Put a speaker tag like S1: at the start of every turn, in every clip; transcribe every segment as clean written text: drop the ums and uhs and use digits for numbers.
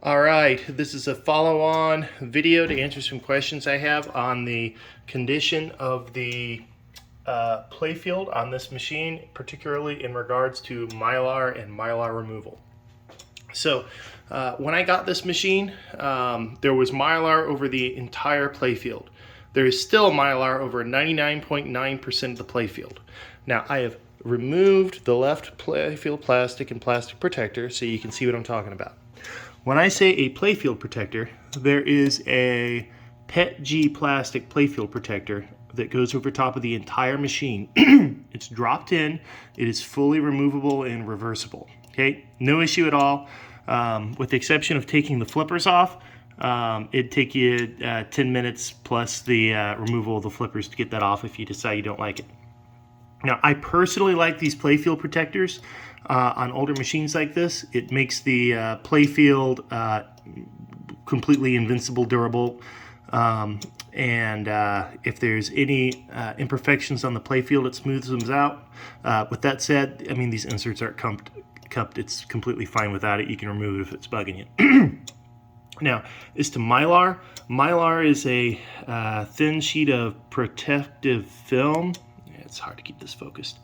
S1: All right, this is a follow-on video to answer some questions I have on the condition of the playfield on this machine, particularly in regards to Mylar and Mylar removal. So when I got this machine, there was Mylar over the entire playfield. There is still Mylar over 99.9% of the playfield. Now I have removed the left playfield plastic and plastic protector so you can see what I'm talking about. When I say a playfield protector, there is a PETG plastic playfield protector that goes over top of the entire machine. It's dropped in, it is fully removable and reversible. Okay, no issue at all. With the exception of taking the flippers off, it'd take you 10 minutes plus the removal of the flippers to get that off if you decide you don't like it. Now, I personally like these playfield protectors on older machines like this. It makes the playfield completely invincible, durable, and if there's any imperfections on the playfield, it smooths them out. With that said, I mean, these inserts aren't cupped. It's completely fine without it. You can remove it if it's bugging you. Now, as to Mylar, Mylar is a thin sheet of protective film. It's hard to keep this focused.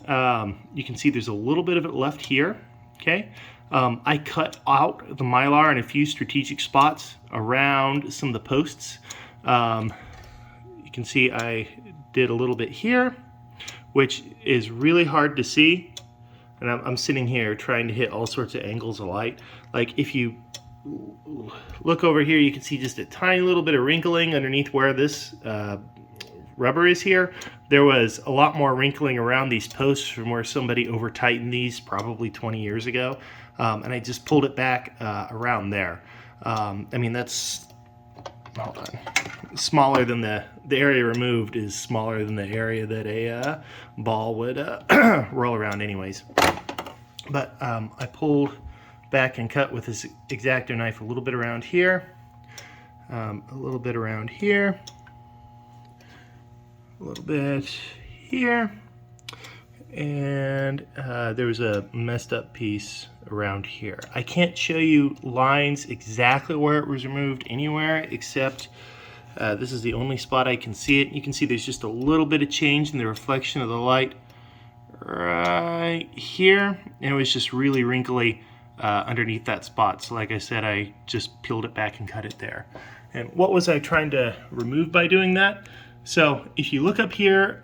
S1: You can see there's a little bit of it left here. Okay, I cut out the Mylar in a few strategic spots around some of the posts. You can see I did a little bit here, which is really hard to see. And I'm sitting here trying to hit all sorts of angles of light. Like if you look over here, you can see just a tiny little bit of wrinkling underneath where this rubber is here. There was a lot more wrinkling around these posts from where somebody over tightened these probably 20 years ago. And I just pulled it back around there. I mean, that's, hold on, smaller than the area removed is smaller than the area that a ball would roll around anyways. But I pulled back and cut with this X-Acto knife a little bit around here, a little bit around here, a little bit here, and there was a messed up piece around here. I can't show you lines exactly where it was removed anywhere except this is the only spot I can see it. You can see there's just a little bit of change in the reflection of the light right here, and it was just really wrinkly underneath that spot. So like I said, I just peeled it back and cut it there. And what was I trying to remove by doing that? So if you look up here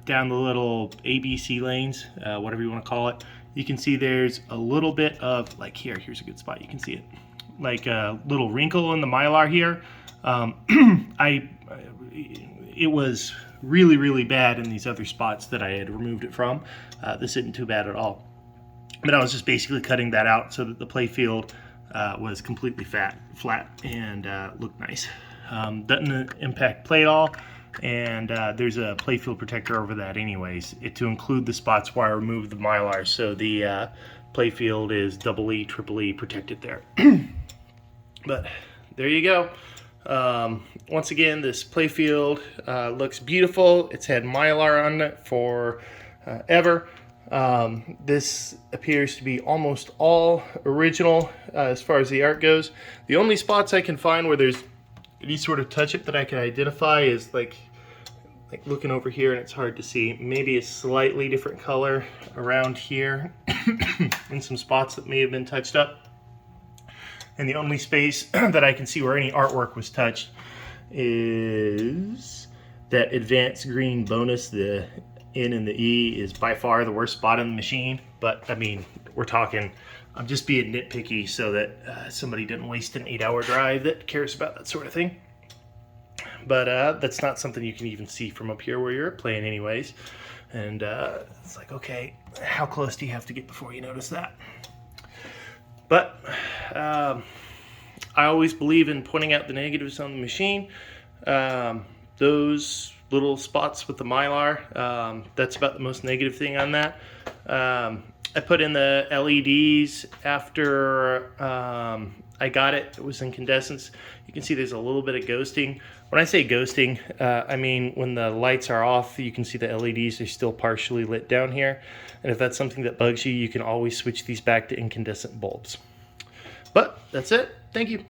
S1: down the little ABC lanes, whatever you want to call it, you can see there's a little bit of, like here's a good spot, you can see it, like a little wrinkle in the Mylar here. It was really, really bad in these other spots that I had removed it from. This isn't too bad at all. But I was just basically cutting that out so that the playfield was completely flat and looked nice. Doesn't impact play at all. And there's a playfield protector over that anyways, to include the spots where I removed the Mylar, so the playfield is double E, triple E protected there. But there you go. Once again, this playfield looks beautiful. It's had Mylar on it for ever. This appears to be almost all original as far as the art goes. The only spots I can find where there's any sort of touch-up that I can identify is like looking over here, and it's hard to see. Maybe a slightly different color around here in some spots that may have been touched up. And the only space that I can see where any artwork was touched is that advanced green bonus. The N and the E is by far the worst spot on the machine. But I mean, we're talking, I'm just being nitpicky so that somebody didn't waste an 8-hour drive that cares about that sort of thing. But that's not something you can even see from up here where you're playing anyways. And it's like, okay, how close do you have to get before you notice that? But I always believe in pointing out the negatives on the machine. Those little spots with the Mylar, that's about the most negative thing on that. I put in the LEDs after I got it. It was incandescence. You can see there's a little bit of ghosting. When I say ghosting, I mean when the lights are off, you can see the LEDs are still partially lit down here. And if that's something that bugs you, you can always switch these back to incandescent bulbs. But that's it. Thank you.